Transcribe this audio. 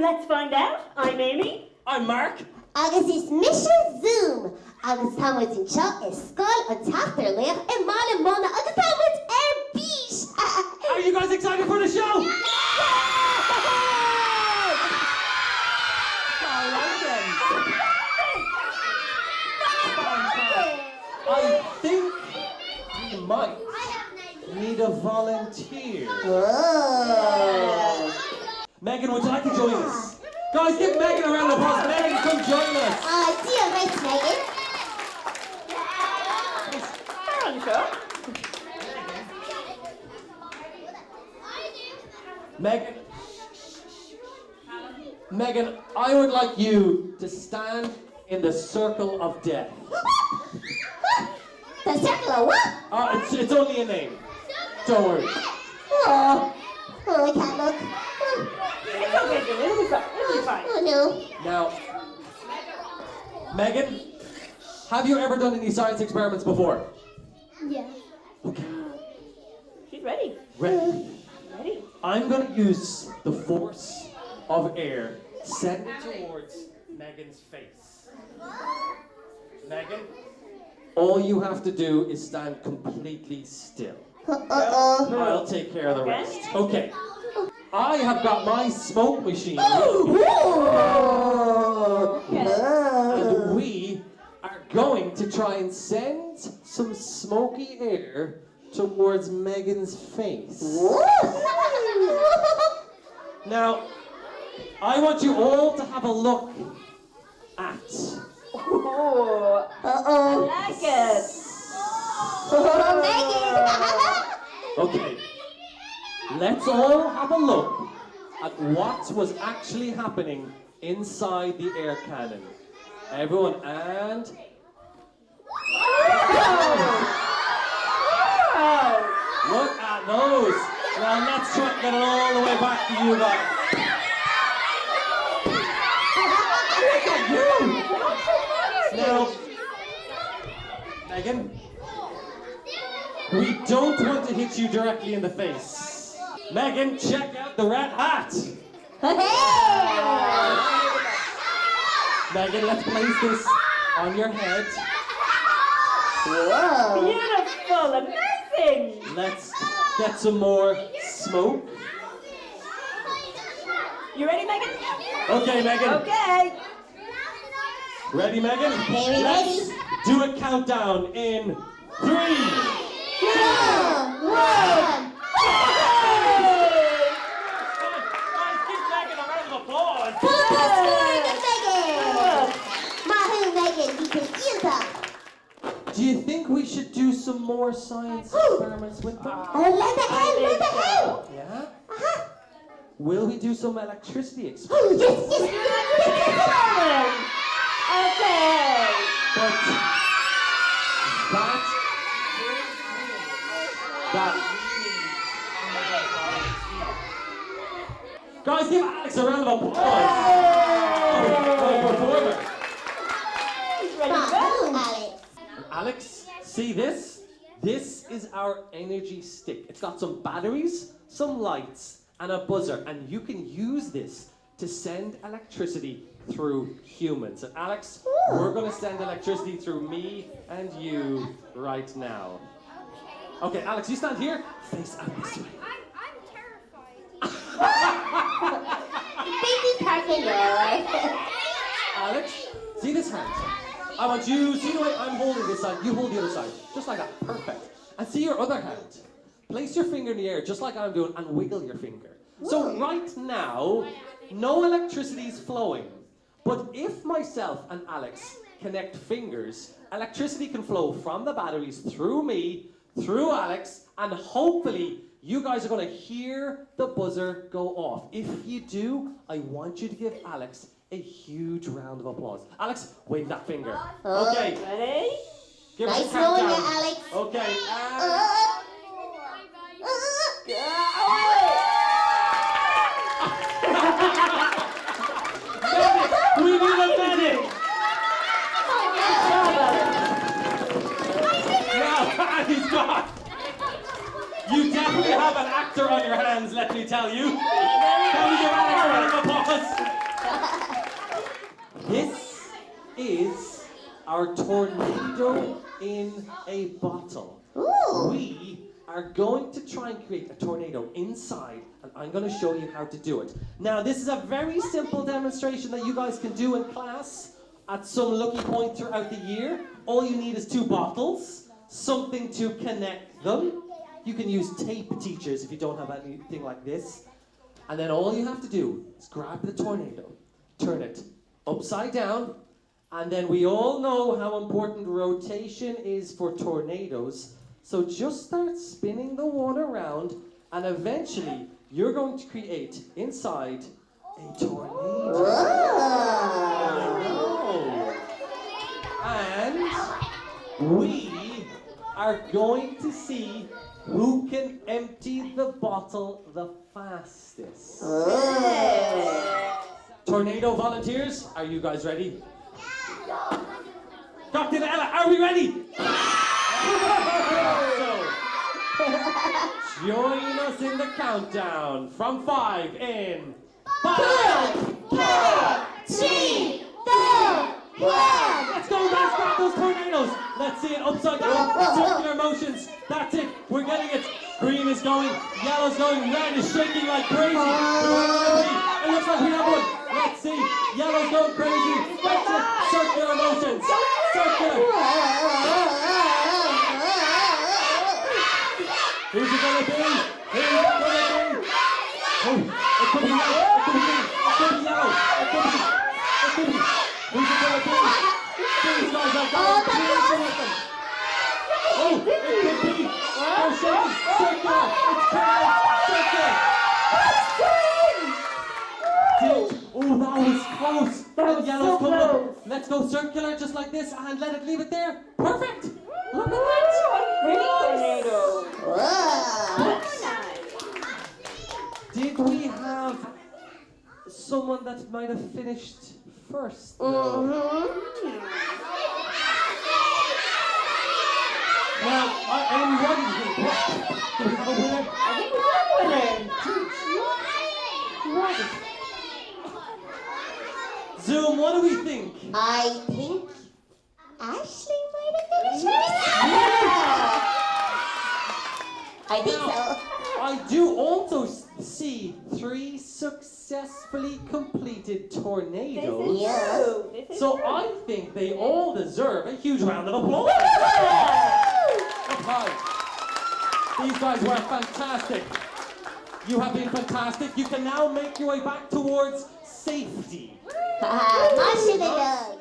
Let's find out. I'm Amy. I'm Mark. Agus is Mission Zoom. Agus támuid in seo is Scoil an tSeachtar Laoch in Ballymun agus támuid beat. Are you guys excited for the show? Yeah! All right then. I think we might need a volunteer. Whoa. Megan, would you like to join us? Guys, give Megan a round of applause. Megan, come join us. Dear right, Megan. Megan, I would like you to stand in the circle of death. The circle of what? It's only a name. Don't worry. Oh, I can't look. It's okay, Jimmy. It'll be fine. Oh no. Now, Megan, have you ever done any science experiments before? Yeah. Okay. She's ready. Ready? Ready? I'm going to use the force of air, send it towards Megan's face. Megan, all you have to do is stand completely still. I'll take care of the rest. Okay. I have got my smoke machine. And we are going to try and send some smoky air towards Megan's face. Now, I want you all to have a look at. Oh, I like it. Okay, let's all have a look at what was actually happening inside the air cannon. Everyone, and... Look at those. Now let's try and get it all the way back to you guys. Look at you. Now, Megan, we don't want to hit you directly in the face. Megan, check out the red hat. Megan, let's place this on your head. Whoa. Beautiful, amazing. Let's get some more smoke. You ready, Megan? Okay, Megan. Okay. Ready, Megan? Very Let's do a countdown in 3, 2, 1. Guys, give Megan a round of applause. Do you think we should do some more science experiments with them? Yeah? Will we do some electricity experiments? Okay. But that. Guys, give Alex a round of applause. What a performer. He's ready to go. Alex, see this? This is our energy stick. It's got some batteries, some lights, and a buzzer. And you can use this to send electricity through humans. And Alex, we're going to send electricity through me and you right now. Okay, Alex, you stand here. Face out this way. I'm terrified. Alex, see this hand? I want you, see the way I'm holding this side, you hold the other side. Just like that, perfect. And see your other hand. Place your finger in the air, just like I'm doing, and wiggle your finger. So right now, no electricity is flowing. But if myself and Alex connect fingers, electricity can flow from the batteries through me, through Alex, and hopefully you guys are going to hear the buzzer go off. If you do, I want you to give Alex a huge round of applause. Alex, wave that finger. Okay. Ready? Give us a Nice knowing countdown. you, Alex. Okay. We need a medic. Now, he's gone. You definitely have an actor on your hands, let me tell you. Can we give Alex a round of applause? our tornado in a bottle. Ooh. We are going to try and create a tornado inside, and I'm going to show you how to do it. Now, this is a very simple demonstration that you guys can do in class at some lucky point throughout the year. All you need is 2 bottles, something to connect them. You can use tape, teachers, if you don't have anything like this. And then all you have to do is grab the tornado, turn it upside down, and then we all know how important rotation is for tornadoes. So just start spinning the one around, and eventually you're going to create inside a tornado. And we are going to see who can empty the bottle the fastest. Tornado volunteers, are you guys ready? Dr. Ella, are we ready? So, join us in the countdown from 5 in 5, 4, 3, 2, 1. Let's go, guys, grab those tornadoes. Let's see it upside down, circular motions. That's it, we're getting it. Green is going, yellow's going, red is shaking like crazy. It looks like we have one. Let's see, yellow's going crazy. That's it, circular motions. Circular. Who's it gonna be? Who's it gonna be? Oh, it could be red, it could be green, it could be yellow, it could be. Who's it gonna be? These guys are going crazy with them. Oh, it could be. They're shaking. Circular. It's turning. Circular. Oh, that was close. That was Yellow's so coming close. up. Let's go circular just like this and let it leave it there. Perfect. Look at that. Pretty tornado. Whoa. Did we have someone that might have finished first? though? Well, Amy, what do you think? Do we have a winner? I think we have a winner. What? Zoom, what do we think? I think Ashley might have finished first. I think so. I do also see 3 successfully completed tornadoes. Yeah. This is So true. I think they all deserve a huge round of applause. Up high. These guys were fantastic. You have been fantastic. You can now make your way back towards safety. Haha, Mashallah.